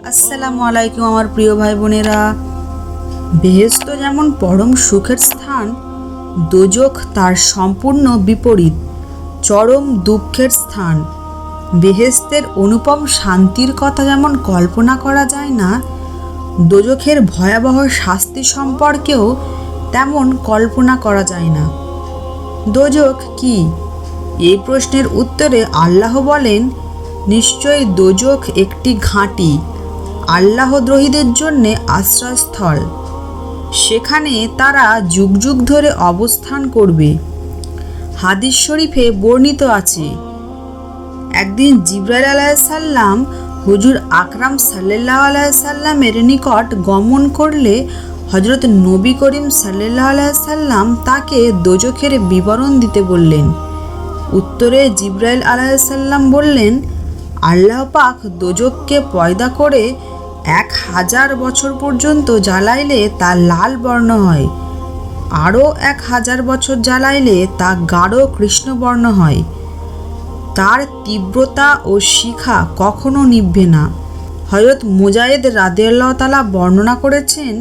আসসালামু আলাইকুম আমার প্রিয় ভাই বোনেরা। বেহেশত যেমন পরম সুখের স্থান, দোজখ তার সম্পূর্ণ বিপরীত, চরম দুঃখের স্থান। বেহেশতের অনুপম শান্তির কথা যেমন কল্পনা করা যায় না, দোজখের ভয়াবহ শাস্তি সম্পর্কেও তেমন কল্পনা করা যায় না। দোজখ কি? এই প্রশ্নের উত্তরে আল্লাহ বলেন, নিশ্চয়ই দোজখ একটি ঘাঁটি, আল্লাহদ্রোহীদের জন্য আশ্রয়স্থল। সেখানে তারা যুগ যুগ ধরে অবস্থান করবে। হাদিস শরীফে বর্ণিত আছে, একদিন জিবরাইল আলাইহিসসালাম হুজুর আকরাম সাল্লাল্লাহু আলাইহি সাল্লামের নিকট গমন করলে হজরত নবী করিম সাল্লাল্লাহু আলাইহি সাল্লাম তাকে দোজখের বিবরণ দিতে বললেন। উত্তরে জিবরাইল আলাইহিসসালাম বললেন, আল্লাহ পাক দোজখকে পয়দা করে 1000 বছর পর্যন্ত জ্বালাইলে তা লাল বর্ণ হয়, আরও 1000 বছর জ্বালাইলে তা গাঢ় কৃষ্ণবর্ণ হয়। তার তীব্রতা ও শিখা কখনো নিভবে না। হযরত মুজাহিদ রাদিয়াল্লাহু তাআলা বর্ণনা করেছেন,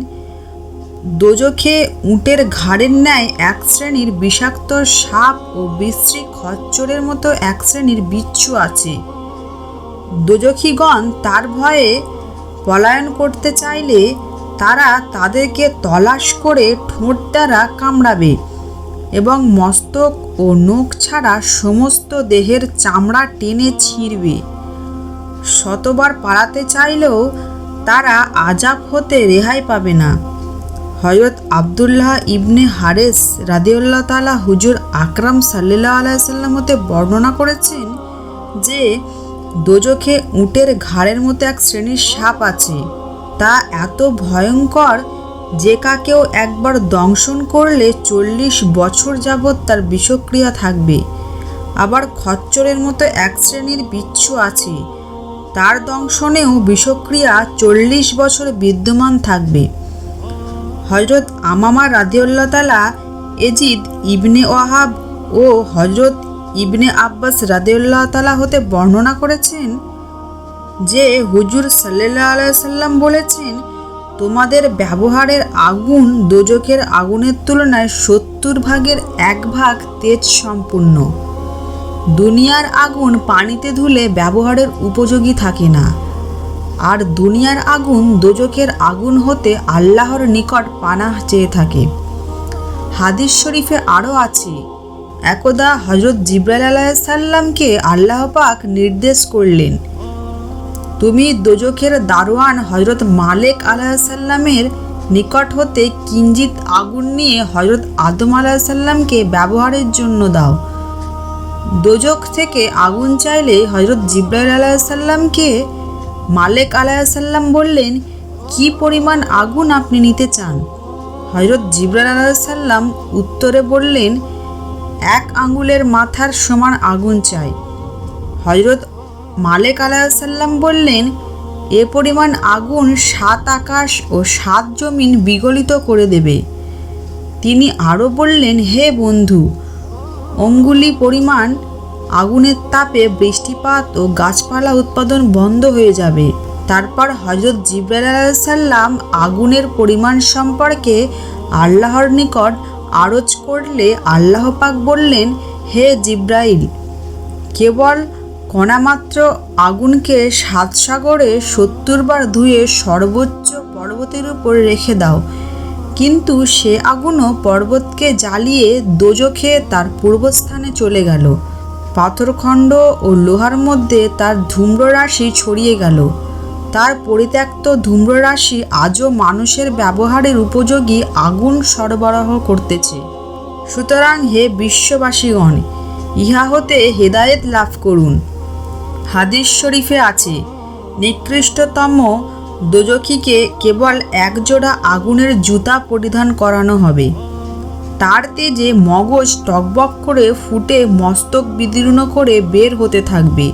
দোজখে উটের ঘাড়ের ন্যায় এক শ্রেণীর বিষাক্ত সাপ ও বিশ্রী খচ্চরের মতো এক শ্রেণীর বিচ্ছু আছে। দোজখীগণ তার ভয়ে পলায়ন করতে চাইলে তারা তাদেরকে তলাশ করে ঠোঁট দ্বারা কামড়াবে এবং মস্তক ও নখ ছাড়া সমস্ত দেহের চামড়া টেনে ছিঁড়বে। শতবার পালাতে চাইলেও তারা আযাব হতে রেহাই পাবে না। হযরত আব্দুল্লাহ ইবনে হারেস রাদিয়াল্লাহু তাআলা হুজুর আকরাম সাল্লাল্লাহু আলাইহি সাল্লাম হতে বর্ণনা করেছেন যে দোজখে উটের ঘাড়ের মতো এক শ্রেণীর সাপ আছে। তা এত ভয়ঙ্কর যে কাকেও একবার দংশন করলে 40 বছর যাবৎ তার বিষক্রিয়া থাকবে। আবার খচ্চরের মতো এক শ্রেণীর বিচ্ছু আছে, তার দংশনেও বিষক্রিয়া 40 বছর বিদ্যমান থাকবে। হযরত আমামা রাদিয়াল্লাহু তাআলা এজিদ ইবনে ওয়াহাব ও হযরত ইবনে আব্বাস রাদিয়াল্লাহু তাআলা হতে বর্ণনা করেছেন যে হুজুর সাল্লাল্লাহু আলাইহি সাল্লাম বলেছেন, তোমাদের ব্যবহারের আগুন দোজখের আগুনের তুলনায় 70 ভাগের 1 ভাগ তেজ সম্পূর্ণ। দুনিয়ার আগুন পানিতে ধুলে ব্যবহারের উপযোগী থাকে না, আর দুনিয়ার আগুন দোজখের আগুন হতে আল্লাহর নিকট পানাহ চেয়ে থাকে। হাদিস শরীফে আরও আছে, একদা হযরত জিবরাইল আলাইহিস সালামকে আল্লাহ পাক নির্দেশ করলেন, তুমি দোজখের দারোয়ান হযরত মালিক আলাইহিস সালামের নিকট হতে কিঞ্চিত আগুন নিয়ে হযরত আদম আলাইহিস সালামকে ব্যবহারের জন্য দাও। দোজখ থেকে আগুন চাইলে হযরত জিবরাইল আলাইহিস সালামকে মালিক আলাইহিস সালাম বললেন, কি পরিমাণ আগুন আপনি নিতে চান? হযরত জিবরাইল আলাইহিস সালাম উত্তরে বললেন, 1 আঙ্গুলের মাথার সমান আগুন চাই। হযরত মালিক আলাইহিস সালাম বললেন, এ পরিমাণ আগুন 7 আকাশ ও 7 জমিন বিগলিত করে দেবে। তিনি আরও বললেন, হে বন্ধু, অঙ্গুলি পরিমাণ আগুনের তাপে বৃষ্টিপাত ও গাছপালা উৎপাদন বন্ধ হয়ে যাবে। তারপর হযরত জিবরাইল আলাইহিস সালাম আগুনের পরিমাণ সম্পর্কে আল্লাহর নিকট আরজ করলে আল্লাহ পাক বললেন, হে জিবরাইল, কেবল কণামাত্র আগুনকে 7 সাগরে 70 বার ধুয়ে সর্বোচ্চ পর্বতের উপরে রেখে দাও। কিন্তু সে আগুনও পর্বতকে জ্বালিয়ে দোজখে তার পূর্বস্থানে চলে গেল। পাথরখণ্ড ও লোহার মধ্যে তার ধূম্ররাশি ছড়িয়ে গেল। তার পরিত্যক্ত ধূম্ররাশি আজও মানুষের ব্যবহারের উপযোগী আগুন সরবরাহ করতেছে। সুতরাং হে বিশ্ববাসীগণ, ইহা হতে হেদায়েত লাভ করুন। হাদিস শরীফে আছে, নিকৃষ্টতম দোজখীকে কেবল 1 জোড়া আগুনের জুতা পরিধান করানো হবে। তার তেজে মগজ টকবক করে ফুটে মস্তক বিদীর্ণ করে বের হতে থাকবে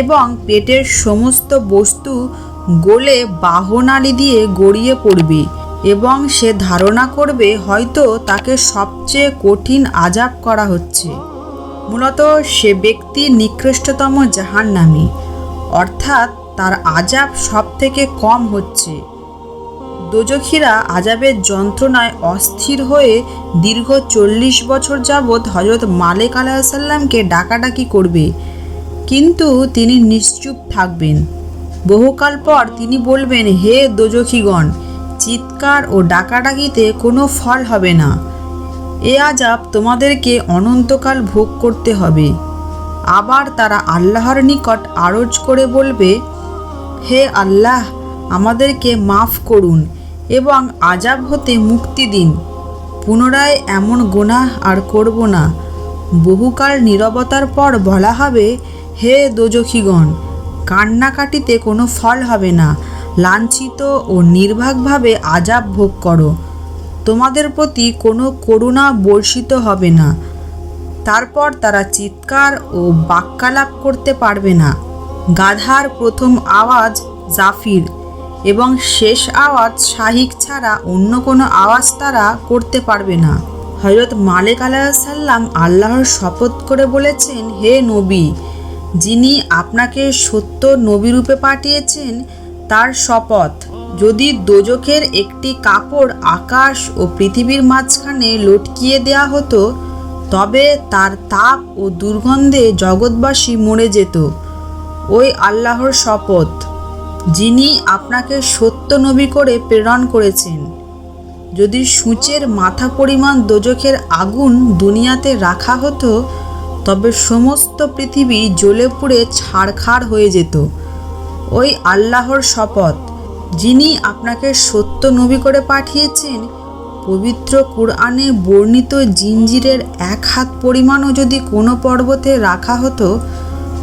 এবং পেটের সমস্ত বস্তু গলে বাহনালী দিয়ে গড়িয়ে পড়বে এবং সে ধারণা করবে হয়তো তাকে সবচেয়ে কঠিন আযাব করা হচ্ছে। মূলত সে ব্যক্তি নিকৃষ্টতম জাহান্নামী, অর্থাৎ তার আযাব সব থেকে কম হচ্ছে। দোজখীরা আযাবের যন্ত্রণায় অস্থির হয়ে দীর্ঘ 40 বছর যাবৎ হযরত মালিক আলাইহিসসালামকে ডাকাডাকি করবে, কিন্তু তিনি নিশ্চুপ থাকবেন। বহুকাল পর তিনি বলবেন, হে দোজখীগণ, চিৎকার ও ডাকাডাকিতে কোনো ফল হবে না। এ আযাব তোমাদেরকে অনন্তকাল ভোগ করতে হবে। আবার তারা আল্লাহর নিকট আরজ করে বলবে, হে আল্লাহ, আমাদেরকে মাফ করুন এবং আযাব হতে মুক্তি দিন। পুনরায় এমন গুনাহ আর করব না। বহুকাল নীরবতার পর বলা হবে, হে দোজখীগণ, কান্নাকাটিতে কোনো ফল হবে না। লাঞ্ছিত ও নির্বাকভাবে আযাব ভোগ করো। তোমাদের প্রতি কোনো করুণা বর্ষিত হবে না। তারপর তারা চিৎকার ও বাক্যালাপ করতে পারবে না। গাধার প্রথম আওয়াজ জাফির এবং শেষ আওয়াজ শাহিক ছাড়া অন্য কোনো আওয়াজ তারা করতে পারবে না। হযরত মালিক আলাইহিসসালাম আল্লাহর শপথ করে বলেছেন, হে নবী, যিনি আপনাকে সত্য নবীরূপে পাঠিয়েছেন তার শপথ, যদি দোজখের একটি কাপড় আকাশ ও পৃথিবীর মাঝখানে লটকিয়ে দেয়া হতো, তবে তার তাপ ও দুর্গন্ধে জগৎবাসী মরে যেত। ওই আল্লাহর শপথ, যিনি আপনাকে সত্য নবী করে প্রেরণ করেছেন, যদি সূচের মাথা পরিমাণ দোজখের আগুন দুনিয়াতে রাখা হতো, তবে সমস্ত পৃথিবী জ্বলে পুড়ে ছারখার হয়ে যেত। ওই আল্লাহর শপথ, যিনি আপনাকে সত্য নবী করে পাঠিয়েছেন, পবিত্র কুরআনে বর্ণিত জিঞ্জিরের 1 হাত পরিমাণও যদি কোনো পর্বতে রাখা হতো,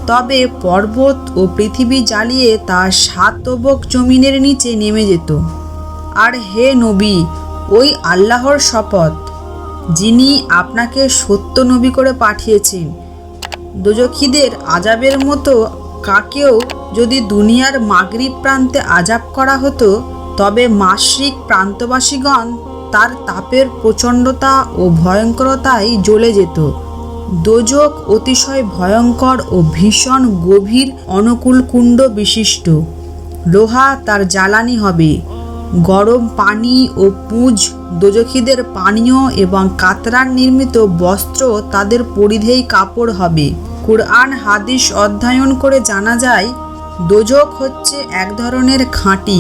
তবে পর্বত ও পৃথিবী জ্বালিয়ে তা 7 তবক জমিনের নিচে নেমে যেত। আর হে নবী, ওই আল্লাহর শপথ, যিনি আপনাকে সত্য নবী করে পাঠিয়েছেন, দোজখীদের আযাবের মতো কাকেও যদি দুনিয়ার মাগরিব প্রান্তে আযাব করা হতো, তবে মাশরিক প্রান্তবাসীগণ তার তাপের প্রচণ্ডতা ও ভয়ঙ্করতায় জ্বলে যেত। দোজখ অতিশয় ভয়ঙ্কর ও ভীষণ গভীর অনুকূল কুণ্ড বিশিষ্ট। লোহা তার জ্বালানি হবে। গরম পানি ও পুঁজ দোজখীদের পানীয় এবং কাতরান নির্মিত বস্ত্র তাদের পরিধেয় কাপড় হবে। কুরআন হাদিস অধ্যয়ন করে জানা যায়, দোজখ হচ্ছে এক ধরনের ঘাঁটি,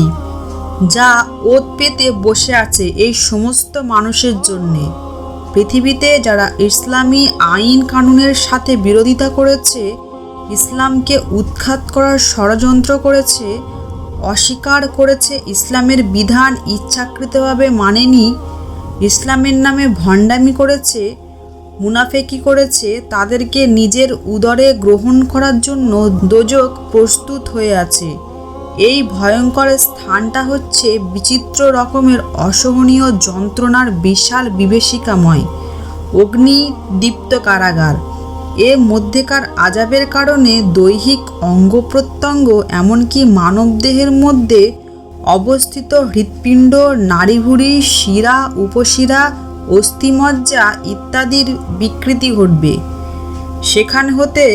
যা ওত পেতে বসে আছে এই সমস্ত মানুষের জন্যে। পৃথিবীতে যারা ইসলামী আইন কানুনের সাথে বিরোধিতা করেছে, ইসলামকে উৎখাত করার ষড়যন্ত্র করেছে, অস্বীকার করেছে, ইসলামের বিধান ইচ্ছাকৃতভাবে মানেনি, ইসলামের নামে ভণ্ডামি করেছে, মুনাফেকি করেছে, তাদেরকে নিজের উদরে গ্রহণ করার জন্য দোজখ প্রস্তুত হয়ে আছে। এই ভয়ঙ্কর স্থানটা হচ্ছে বিচিত্র রকমের অসহনীয় যন্ত্রণার বিশাল বিভীষিকাময় অগ্নি দীপ্ত কারাগার। এর মধ্যেকার আযাবের কারণে দৈহিক অঙ্গ প্রত্যঙ্গ, এমনকি মানবদেহের মধ্যে অবস্থিত হৃৎপিণ্ড, নাড়িভুঁড়ি, শিরা, উপশিরা, অস্থিমজ্জা ইত্যাদির বিকৃতি ঘটবে। সেখান হতে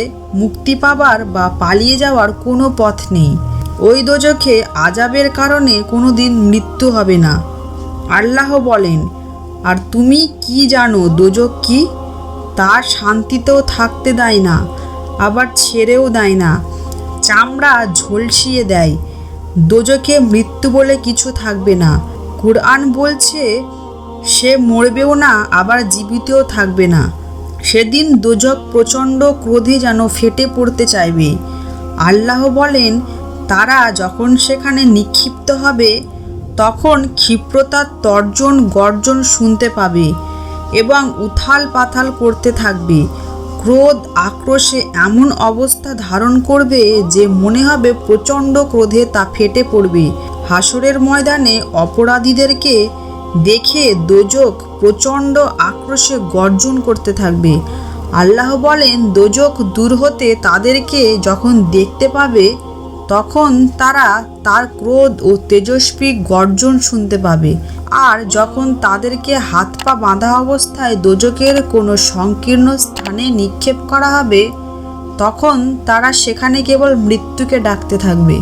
মুক্তি পাবার বা পালিয়ে যাওয়ার কোনো পথ নেই। ওই দোজখে আযাবের কারণে কোনো দিন মৃত্যু হবে না। আল্লাহ বলেন, আর তুমি কি জানো দোজখ কি? তা শান্তিতেও থাকতে দেয় না, আবার ছেড়েও দেয় না, চামড়া ঝলসিয়ে দেয়। দোজখে মৃত্যু বলে কিছু থাকবে না। কুরআন বলছে, সে মরবেও না, আবার জীবিতও থাকবে না। সেদিন দোজখ প্রচণ্ড ক্রোধে যেন ফেটে পড়তে চাইবে। আল্লাহ বলেন, তারা যখন সেখানে নিক্ষিপ্ত হবে, তখন ক্ষিপ্রতার তর্জন গর্জন শুনতে পাবে এবং উথাল পাথাল করতে থাকবে। ক্রোধ আক্রোশে এমন অবস্থা ধারণ করবে যে মনে হবে প্রচণ্ড ক্রোধে তা ফেটে পড়বে। হাসরের ময়দানে অপরাধীদেরকে দেখে দোজখ প্রচণ্ড আক্রোশে গর্জন করতে থাকবে। আল্লাহ বলেন, দোজখ দূর হতে তাদেরকে যখন দেখতে পাবে, তখন তারা তার ক্রোধ ও তেজস্বী গর্জন শুনতে পাবে। আর যখন তাদেরকে হাত পা বাঁধা অবস্থায় দোজখের কোনো সংকীর্ণ স্থানে নিক্ষেপ করা হবে, তখন তারা সেখানে কেবল মৃত্যুকে ডাকতে থাকবে।